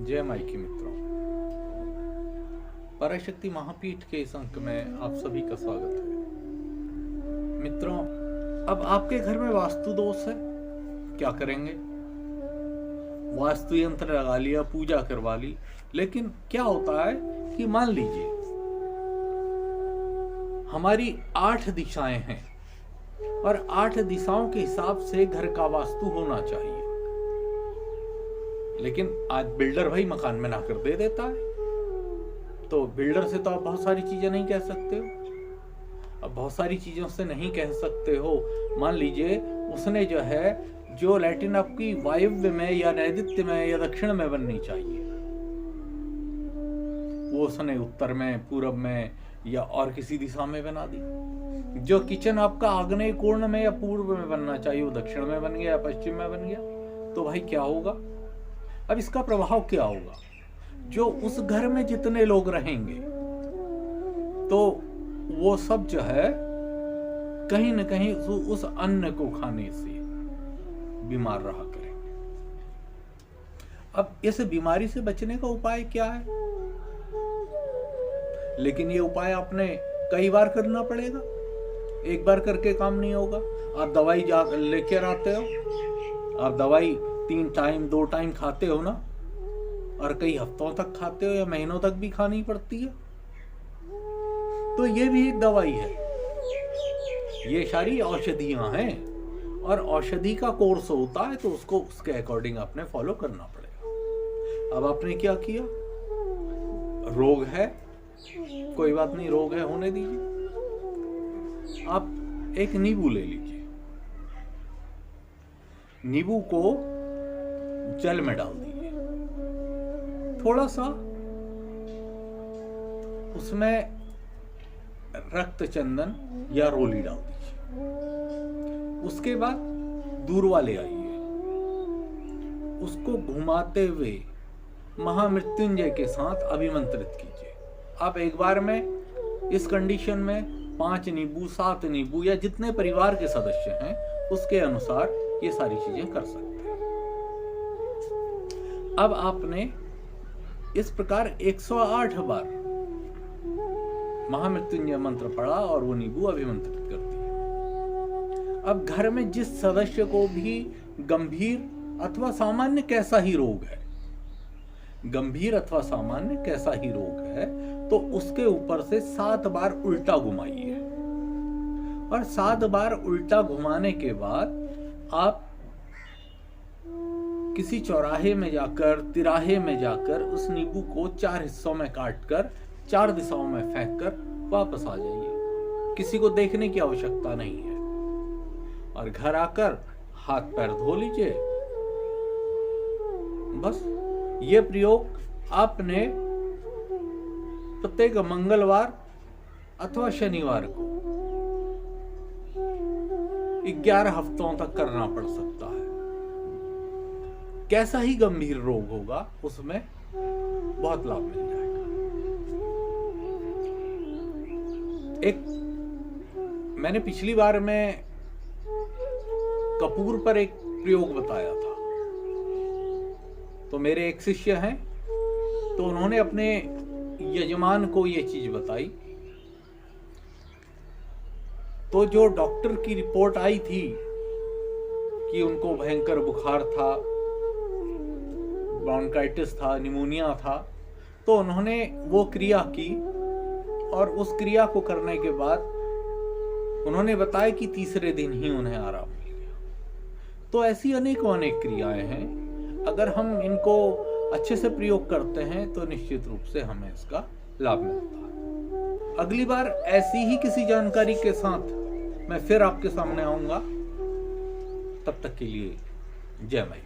जय माई की मित्रों, पराशक्ति महापीठ के इस अंक में आप सभी का स्वागत है। मित्रों, अब आपके घर में वास्तु दोष है, क्या करेंगे? वास्तु यंत्र लगा लिया, पूजा करवा ली, लेकिन क्या होता है कि मान लीजिए हमारी 8 दिशाएं हैं और 8 दिशाओं के हिसाब से घर का वास्तु होना चाहिए, लेकिन आज बिल्डर भाई मकान में ना कर दे देता है। तो बिल्डर से तो आप बहुत सारी चीजें नहीं कह सकते हो। अब बहुत सारी चीजों से नहीं कह सकते हो। मान लीजिए उसने जो लैट्रिन आपकी वायव्य में या नैऋत्य में या दक्षिण में बननी चाहिए, वो उसने उत्तर में, पूरब में या और किसी दिशा में बना दी। जो किचन आपका आग्नेय कोण में या पूर्व में बनना चाहिए, वो दक्षिण में बन गया या पश्चिम में बन गया। तो भाई क्या होगा? अब इसका प्रभाव क्या होगा? जो उस घर में जितने लोग रहेंगे, तो वो सब कहीं न कहीं उस अन्न को खाने से बीमार रहा करेंगे। अब इस बीमारी से बचने का उपाय क्या है? लेकिन ये उपाय आपने कई बार करना पड़ेगा, एक बार करके काम नहीं होगा। आप दवाई लेकर आते हो, आप दवाई 3 टाइम 2 टाइम खाते हो ना, और कई हफ्तों तक खाते हो या महीनों तक भी खानी पड़ती है। तो ये भी एक दवाई है, ये सारी औषधियां हैं, और औषधि का कोर्स होता है, तो उसको उसके अकॉर्डिंग आपने फॉलो करना पड़ेगा। अब आपने क्या किया? रोग है, कोई बात नहीं, रोग है, होने दीजिए। आप एक नींबू ले लीजिए, नींबू को जल में डाल दीजिए, थोड़ा सा उसमें रक्त चंदन या रोली डाल दीजिए। उसके बाद दूर्वा ले आइए, उसको घुमाते हुए महामृत्युंजय के साथ अभिमंत्रित कीजिए। आप एक बार में इस कंडीशन में 5 नींबू, 7 नींबू या जितने परिवार के सदस्य हैं उसके अनुसार ये सारी चीजें कर सकते हैं। अब आपने इस प्रकार 108 बार महामृत्युंजय मंत्र पढ़ा और वो नींबू अभिमंत्रित कर दिया। अब घर में जिस सदस्य को भी गंभीर अथवा सामान्य कैसा ही रोग है, गंभीर अथवा सामान्य कैसा ही रोग है, तो उसके ऊपर से 7 बार उल्टा घुमाइए, और 7 बार उल्टा घुमाने के बाद आप किसी चौराहे में जाकर, तिराहे में जाकर उस नींबू को 4 हिस्सों में काटकर 4 दिशाओं में फेंककर वापस आ जाइए। किसी को देखने की आवश्यकता नहीं है, और घर आकर हाथ पैर धो लीजिए। बस ये प्रयोग आपने प्रत्येक मंगलवार अथवा शनिवार को 11 हफ्तों तक करना पड़ सकता है। कैसा ही गंभीर रोग होगा, उसमें बहुत लाभ मिल जाएगा। मैंने पिछली बार में कपूर पर एक प्रयोग बताया था। तो मेरे एक शिष्य हैं, तो उन्होंने अपने यजमान को ये चीज बताई। तो जो डॉक्टर की रिपोर्ट आई थी कि उनको भयंकर बुखार था, ब्रोंकाइटिस था, निमोनिया था, तो उन्होंने वो क्रिया की, और उस क्रिया को करने के बाद उन्होंने बताया कि तीसरे दिन ही उन्हें आराम मिल गया। तो ऐसी अनेकों अनेक क्रियाएं हैं, अगर हम इनको अच्छे से प्रयोग करते हैं तो निश्चित रूप से हमें इसका लाभ मिलता है। अगली बार ऐसी ही किसी जानकारी के साथ मैं फिर आपके सामने आऊंगा। तब तक के लिए जय माई।